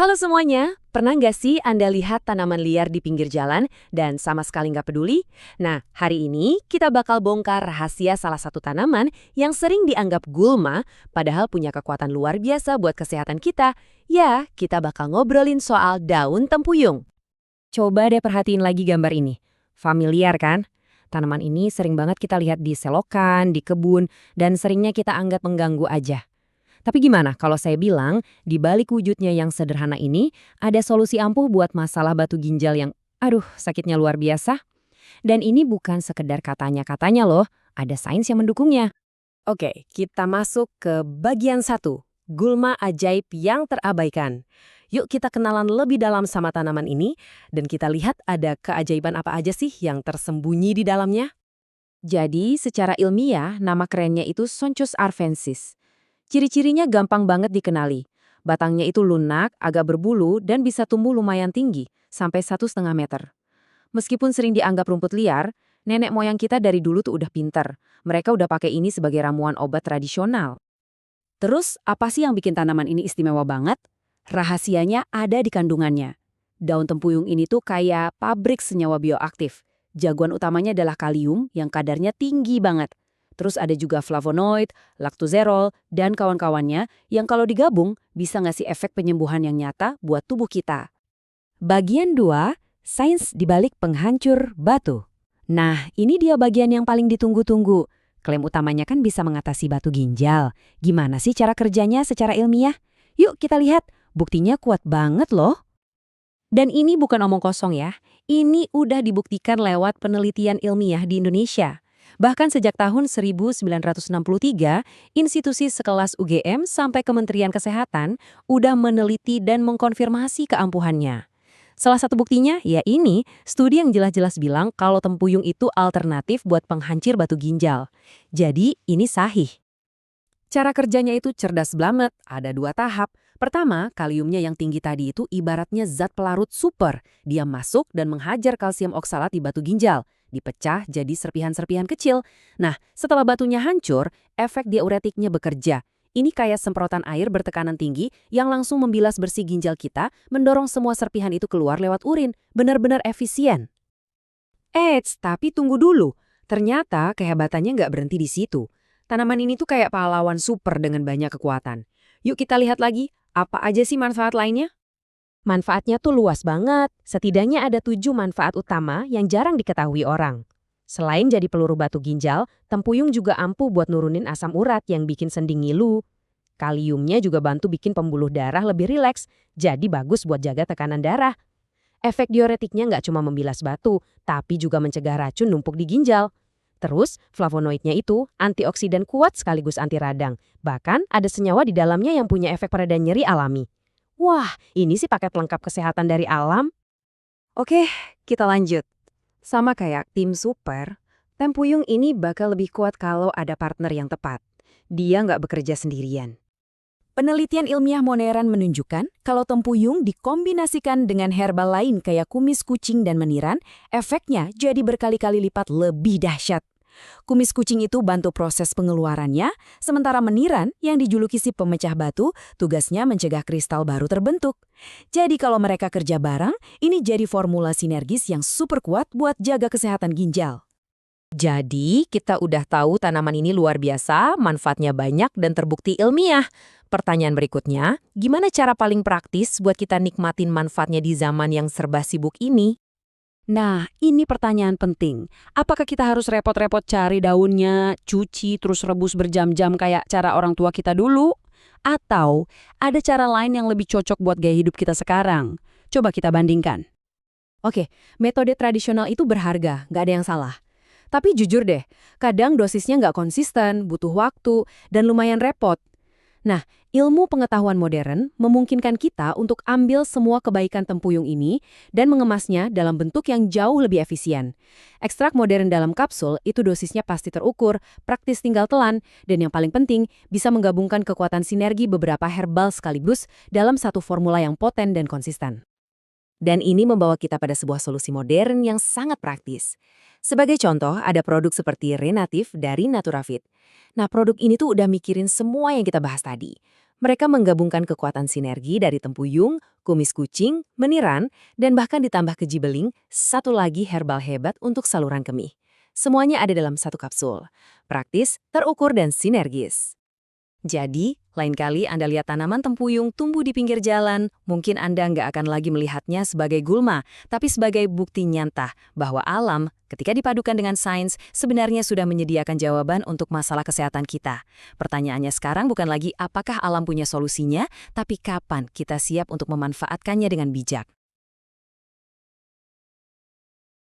Halo semuanya, pernah nggak sih Anda lihat tanaman liar di pinggir jalan dan sama sekali nggak peduli? Nah, hari ini kita bakal bongkar rahasia salah satu tanaman yang sering dianggap gulma, padahal punya kekuatan luar biasa buat kesehatan kita. Ya, kita bakal ngobrolin soal daun tempuyung. Coba deh perhatiin lagi gambar ini. Familiar kan? Tanaman ini sering banget kita lihat di selokan, di kebun, dan seringnya kita anggap mengganggu aja. Tapi gimana kalau saya bilang, di balik wujudnya yang sederhana ini, ada solusi ampuh buat masalah batu ginjal yang, sakitnya luar biasa? Dan ini bukan sekedar katanya-katanya loh, ada sains yang mendukungnya. Oke, kita masuk ke bagian satu, gulma ajaib yang terabaikan. Yuk kita kenalan lebih dalam sama tanaman ini, dan kita lihat ada keajaiban apa aja sih yang tersembunyi di dalamnya. Jadi, secara ilmiah, nama kerennya itu Sonchus arvensis. Ciri-cirinya gampang banget dikenali. Batangnya itu lunak, agak berbulu, dan bisa tumbuh lumayan tinggi, sampai 1,5 meter. Meskipun sering dianggap rumput liar, nenek moyang kita dari dulu tuh udah pinter. Mereka udah pakai ini sebagai ramuan obat tradisional. Terus, apa sih yang bikin tanaman ini istimewa banget? Rahasianya ada di kandungannya. Daun tempuyung ini tuh kayak pabrik senyawa bioaktif. Jagoan utamanya adalah kalium yang kadarnya tinggi banget. Terus ada juga flavonoid, laktozerol, dan kawan-kawannya yang kalau digabung bisa ngasih efek penyembuhan yang nyata buat tubuh kita. Bagian 2, sains dibalik penghancur batu. Nah, ini dia bagian yang paling ditunggu-tunggu. Klaim utamanya kan bisa mengatasi batu ginjal. Gimana sih cara kerjanya secara ilmiah? Yuk kita lihat, buktinya kuat banget loh. Dan ini bukan omong kosong ya, ini udah dibuktikan lewat penelitian ilmiah di Indonesia. Bahkan sejak tahun 1963, institusi sekelas UGM sampai Kementerian Kesehatan udah meneliti dan mengkonfirmasi keampuhannya. Salah satu buktinya, ya ini, studi yang jelas-jelas bilang kalau tempuyung itu alternatif buat penghancur batu ginjal. Jadi, ini sahih. Cara kerjanya itu cerdas banget, ada 2 tahap. Pertama, kaliumnya yang tinggi tadi itu ibaratnya zat pelarut super. Dia masuk dan menghajar kalsium oksalat di batu ginjal. Dipecah jadi serpihan-serpihan kecil. Nah, setelah batunya hancur, efek diuretiknya bekerja. Ini kayak semprotan air bertekanan tinggi yang langsung membilas bersih ginjal kita, mendorong semua serpihan itu keluar lewat urin. Benar-benar efisien. Tapi tunggu dulu. Ternyata kehebatannya nggak berhenti di situ. Tanaman ini tuh kayak pahlawan super dengan banyak kekuatan. Yuk kita lihat lagi, apa aja sih manfaat lainnya? Manfaatnya tuh luas banget. Setidaknya ada 7 manfaat utama yang jarang diketahui orang. Selain jadi peluru batu ginjal, tempuyung juga ampuh buat nurunin asam urat yang bikin sendi ngilu. Kaliumnya juga bantu bikin pembuluh darah lebih rileks, jadi bagus buat jaga tekanan darah. Efek diuretiknya nggak cuma membilas batu, tapi juga mencegah racun numpuk di ginjal. Terus, flavonoidnya itu antioksidan kuat sekaligus anti radang. Bahkan ada senyawa di dalamnya yang punya efek pereda nyeri alami. Wah, ini sih paket lengkap kesehatan dari alam. Oke, kita lanjut. Sama kayak tim super, tempuyung ini bakal lebih kuat kalau ada partner yang tepat. Dia nggak bekerja sendirian. Penelitian ilmiah modern menunjukkan kalau tempuyung dikombinasikan dengan herbal lain kayak kumis kucing dan meniran, efeknya jadi berkali-kali lipat lebih dahsyat. Kumis kucing itu bantu proses pengeluarannya, sementara meniran yang dijuluki si pemecah batu, tugasnya mencegah kristal baru terbentuk. Jadi kalau mereka kerja bareng, ini jadi formula sinergis yang super kuat buat jaga kesehatan ginjal. Jadi kita udah tahu tanaman ini luar biasa, manfaatnya banyak dan terbukti ilmiah. Pertanyaan berikutnya, gimana cara paling praktis buat kita nikmatin manfaatnya di zaman yang serba sibuk ini? Nah, ini pertanyaan penting. Apakah kita harus repot-repot cari daunnya, cuci, terus rebus berjam-jam kayak cara orang tua kita dulu? Atau ada cara lain yang lebih cocok buat gaya hidup kita sekarang? Coba kita bandingkan. Oke, metode tradisional itu berharga, nggak ada yang salah. Tapi jujur deh, kadang dosisnya nggak konsisten, butuh waktu, dan lumayan repot. Nah, ilmu pengetahuan modern memungkinkan kita untuk ambil semua kebaikan tempuyung ini dan mengemasnya dalam bentuk yang jauh lebih efisien. Ekstrak modern dalam kapsul itu dosisnya pasti terukur, praktis tinggal telan, dan yang paling penting bisa menggabungkan kekuatan sinergi beberapa herbal sekaligus dalam satu formula yang poten dan konsisten. Dan ini membawa kita pada sebuah solusi modern yang sangat praktis. Sebagai contoh, ada produk seperti Renatif dari Naturavit. Nah, produk ini tuh udah mikirin semua yang kita bahas tadi. Mereka menggabungkan kekuatan sinergi dari tempuyung, kumis kucing, meniran, dan bahkan ditambah keji beling, satu lagi herbal hebat untuk saluran kemih. Semuanya ada dalam satu kapsul. Praktis, terukur, dan sinergis. Jadi, lain kali Anda lihat tanaman tempuyung tumbuh di pinggir jalan, mungkin Anda nggak akan lagi melihatnya sebagai gulma, tapi sebagai bukti nyata bahwa alam, ketika dipadukan dengan sains, sebenarnya sudah menyediakan jawaban untuk masalah kesehatan kita. Pertanyaannya sekarang bukan lagi apakah alam punya solusinya, tapi kapan kita siap untuk memanfaatkannya dengan bijak.